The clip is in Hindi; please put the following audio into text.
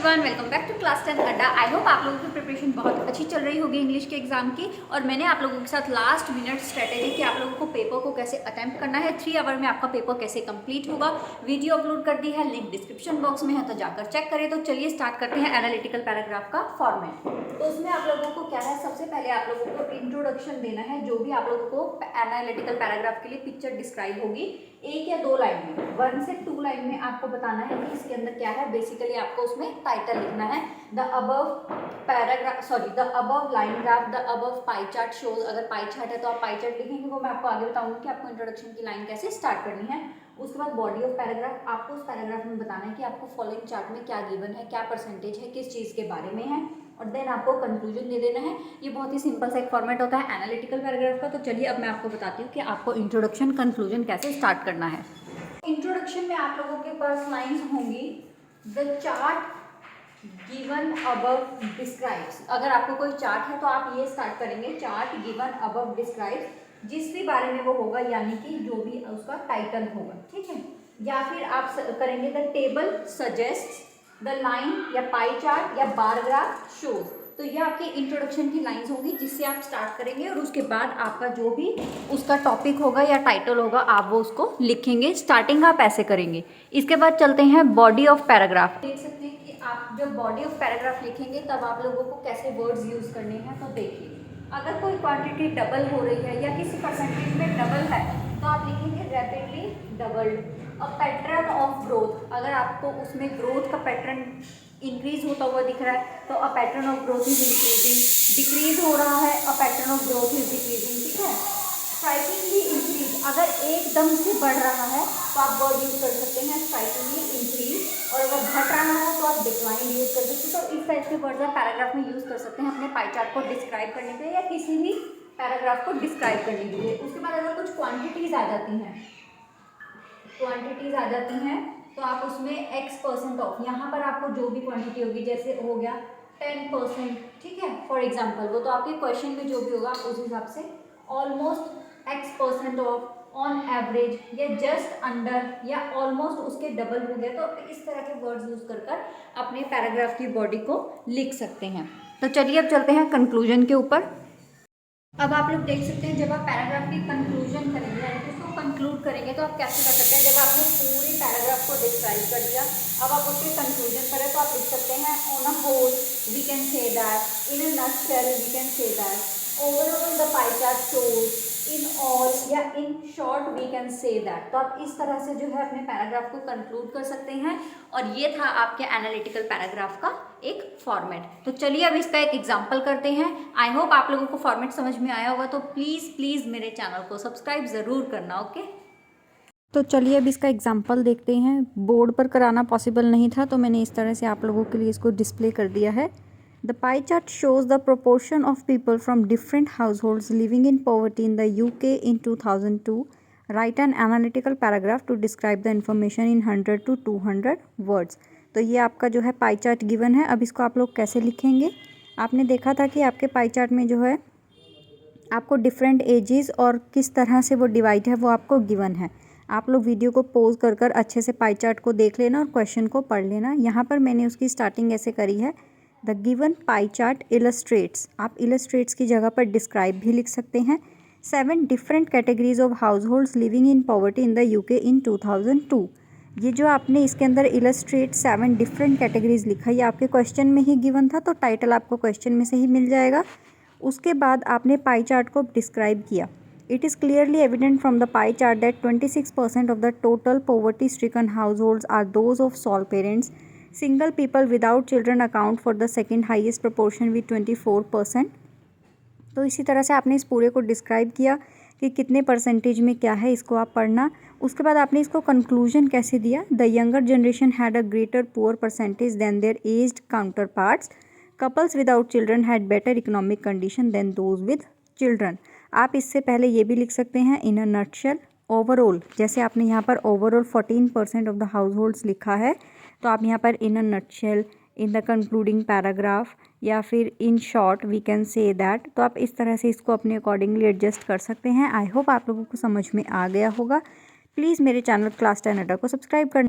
Everyone, welcome back to class 10 Adda. I hope आप लोगों की प्रिपरेशन बहुत अच्छी चल रही होगी इंग्लिश के एग्जाम की। और मैंने आप लोगों के साथ लास्ट मिनट स्ट्रेटेजी कि आप लोगों को पेपर को कैसे अटेम्प्ट करना है, 3 आवर में आपका पेपर कैसे कंप्लीट होगा, वीडियो अपलोड कर दी है, लिंक डिस्क्रिप्शन बॉक्स में है, तो जाकर चेक करें। तो चलिए स्टार्ट करते हैं एनालिटिकल पैराग्राफ का फॉर्मेट। तो उसमें आप लोगों को क्या है, सबसे पहले आप लोगों को इंट्रोडक्शन देना है। जो भी आप लोगों को एनालिटिकल पैराग्राफ के लिए पिक्चर डिस्क्राइब होगी 1 या 2 लाइन में, 1 से 2 लाइन में आपको बताना है कि इसके अंदर क्या है। बेसिकली आपको उसमें टाइटल लिखना है, the above line graph, the above pi chart shows. अगर पाई चार्ट है तो आप पाई चार्ट लिखेंगे, वो मैं आपको आगे बताऊंगी कि आपको इंट्रोडक्शन की लाइन कैसे स्टार्ट करनी है। उसके बाद बॉडी ऑफ पैराग्राफ, आपको उस पैराग्राफ में बताना है कि आपको फॉलोइंग चार्ट में क्या गिवन है, क्या परसेंटेज है, किस चीज़ के बारे में है, और देन आपको कंक्लूजन दे देना है। ये बहुत ही सिंपल सा एक फॉर्मेट होता है एनालिटिकल पैराग्राफ का। तो चलिए अब मैं आपको बताती हूँ कि आपको इंट्रोडक्शन कंक्लूजन कैसे स्टार्ट करना है। इंट्रोडक्शन में आप लोगों के पास लाइंस होंगी, the chart given above describes. अगर आपको कोई चार्ट है तो आप ये स्टार्ट करेंगे, चार्ट गिवन अबव डिस्क्राइब्स, जिस भी बारे में वो होगा, यानी कि जो भी उसका टाइटल होगा, ठीक है। या फिर आप करेंगे the table suggest, the line या पाई चार्ट या बार ग्राफ शोज। तो ये आपकी इंट्रोडक्शन की लाइंस होंगी जिससे आप स्टार्ट करेंगे, और उसके बाद आपका जो भी उसका टॉपिक होगा या टाइटल होगा आप वो उसको लिखेंगे। स्टार्टिंग आप ऐसे करेंगे। इसके बाद चलते हैं बॉडी ऑफ पैराग्राफ। देख सकते हैं कि आप जब बॉडी ऑफ पैराग्राफ लिखेंगे तब आप लोगों को कैसे वर्ड्स यूज करने हैं। तो देखिए, अगर कोई क्वांटिटी डबल हो रही है या किसी परसेंटेज में डबल है तो आप लिखेंगे rapidly doubled. A pattern of growth, अगर आपको उसमें ग्रोथ का पैटर्न इंक्रीज होता हुआ दिख रहा है तो a pattern of growth is increasing. Decrease हो रहा है, a pattern of growth is decreasing, ठीक है। स्ट्राइकिंगली इंक्रीज, अगर एकदम से बढ़ रहा है तो आप वर्ड यूज कर सकते हैं स्ट्राइकिंगली इंक्रीज, और अगर घट रहा है तो आप डिक्लाइन यूज कर सकते हैं। तो इस टाइप के वर्ड्स आप पैराग्राफ में यूज कर सकते हैं अपने पाई चार्ट को डिस्क्राइब करने के लिए या किसी भी पैराग्राफ को डिस्क्राइब करने के लिए। उसके बाद अगर कुछ क्वांटिटीज आ जाती हैं, तो आप उसमें x% ऑफ, यहाँ पर आपको जो भी क्वांटिटी होगी, जैसे हो गया 10%, ठीक है, फॉर एग्जांपल, वो तो आपके क्वेश्चन में जो भी होगा आप उस हिसाब से almost x% of, on average, या जस्ट अंडर, या ऑलमोस्ट उसके डबल हो गया। तो इस तरह के वर्ड्स यूज कर अपने पैराग्राफ की बॉडी को लिख सकते हैं। तो चलिए अब चलते हैं कंक्लूजन के ऊपर। अब आप लोग देख सकते हैं, जब आप पैराग्राफ की कंक्लूजन करेंगे यानी कि उसको कंक्लूड करेंगे तो आप कैसे कर सकते हैं। जब आपने पूरी पैराग्राफ को डिस्क्राइब कर दिया, अब आप उसके कंक्लूजन करें तो आप लिख सकते हैं, on a whole we can say that, in a nutshell we can say that, overall the pie chart shows, in all, या in short we can say that. तो आप इस तरह से जो है अपने पैराग्राफ को कंक्लूड कर सकते हैं। और ये था आपके एनालिटिकल पैराग्राफ का एक फॉर्मेट। तो चलिए अब इसका एक एग्जांपल करते हैं। आई होप आप लोगों को फॉर्मेट समझ में आया होगा। तो प्लीज़ मेरे चैनल को सब्सक्राइब ज़रूर करना, ओके। तो चलिए अब इसका एग्जांपल देखते हैं। बोर्ड पर कराना पॉसिबल नहीं था तो मैंने इस तरह से आप लोगों के लिए इसको डिस्प्ले कर दिया है। The pie chart shows the proportion of people from different households living in poverty in the UK in 2002. Write an analytical paragraph to describe the information in 100 to 200 words. तो ये आपका जो है पाई चार्ट गिवन है। अब इसको आप लोग कैसे लिखेंगे। आपने देखा था कि आपके पाई चार्ट में जो है आपको डिफरेंट एजेस और किस तरह से वो डिवाइड है वो आपको गिवन है। आप लोग वीडियो को पॉज कर अच्छे से पाई चार्ट को देख लेना और क्वेश्चन को पढ़ लेना। यहाँ पर मैंने उसकी स्टार्टिंग ऐसे करी है, the given pie chart illustrates. आप इलस्ट्रेट्स की जगह पर डिस्क्राइब भी लिख सकते हैं। 7 different categories of house holds living in poverty in the UK in 2002। ये जो आपने इसके अंदर इलस्ट्रेट 7 डिफरेंट कैटेगरीज लिखा, ये आपके क्वेश्चन में ही गिवन था, तो टाइटल आपको क्वेश्चन में से ही मिल जाएगा। उसके बाद आपने पाई चार्ट को डिस्क्राइब किया। It is clearly evident from the pie chart that 26% of the total poverty stricken households are those of sole parents. Single people without children account for the second highest proportion with 24%। तो इसी तरह से आपने इस पूरे को डिस्क्राइब किया कि कितने परसेंटेज में क्या है, इसको आप पढ़ना। उसके बाद आपने इसको कंक्लूजन कैसे दिया, the younger generation had a greater poor percentage than their aged counterparts. Couples without children had better economic condition than those with children. आप इससे पहले ये भी लिख सकते हैं, इन अ नटशेल ओवरऑल, जैसे आपने यहाँ पर overall 14% of the households लिखा है, तो आप यहाँ पर in a nutshell, in the concluding paragraph, या फिर in short we can say that. तो आप इस तरह से इसको अपने अकॉर्डिंगली एडजस्ट कर सकते हैं। आई होप आप लोगों को समझ में आ गया होगा। प्लीज़ मेरे चैनल क्लास 10 अड्डा को सब्सक्राइब कर